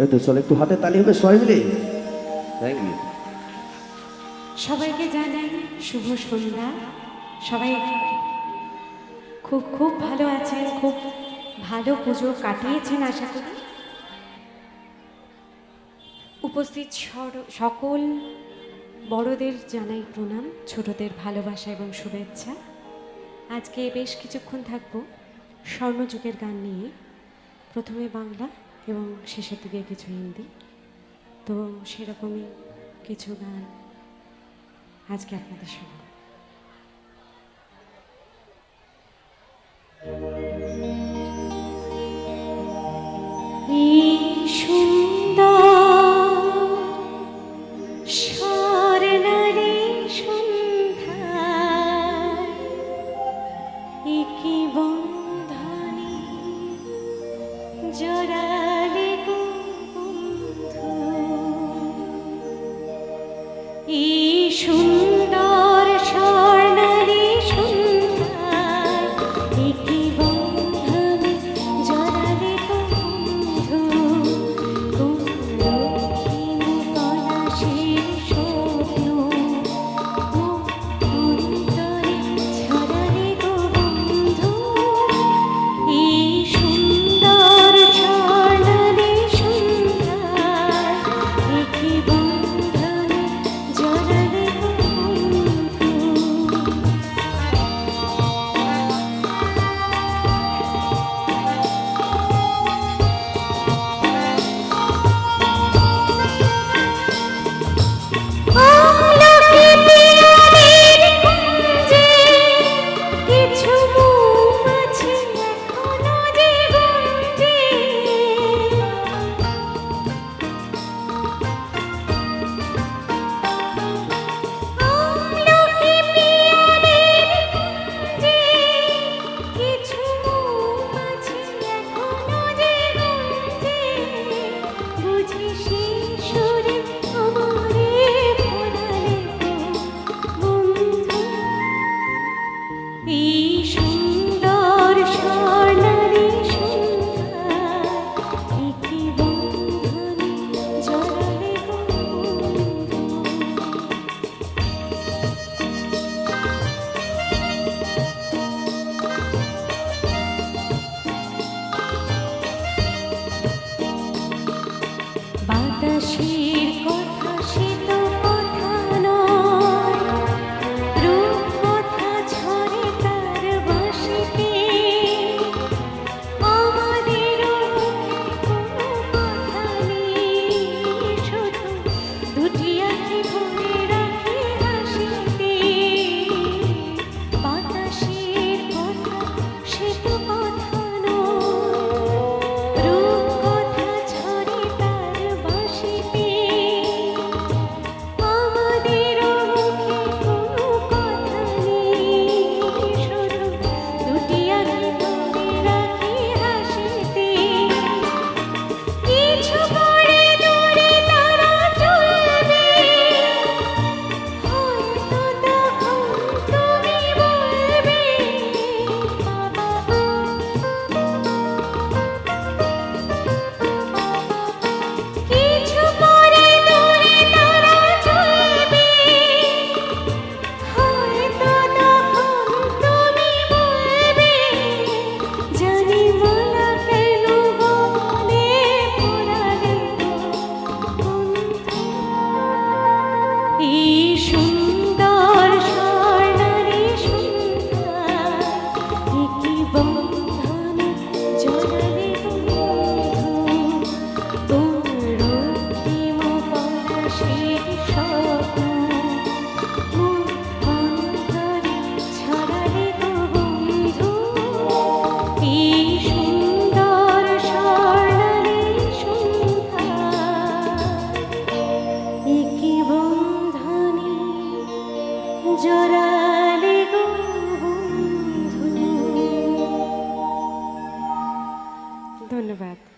এই তো চল একটু হাতে তালি হবে সবাই মিলে। Thank you. সবাইকে জানাই শুভ সন্ধ্যা। সবাই খুব খুব ভালো আছেন, খুব ভালো পুজো কাটিয়েছেন আশা করি। উপস্থিত সকল বড়দের জানাই প্রণাম, ছোটদের ভালোবাসা এবং শুভেচ্ছা। আজকে বেশ কিছুক্ষণ থাকবো স্বর্ণযুগের গান নিয়ে, প্রথমে বাংলা এবং শেষের দিকে কিছু হিন্দি। তো সেরকমই কিছু গান আজকে আপনাদের শুনব। এই সুন্দর স্বর্ণালী সন্ধ্যায় একি বন্ধনে জড়ালে গো বন্ধু। এই সুন্দর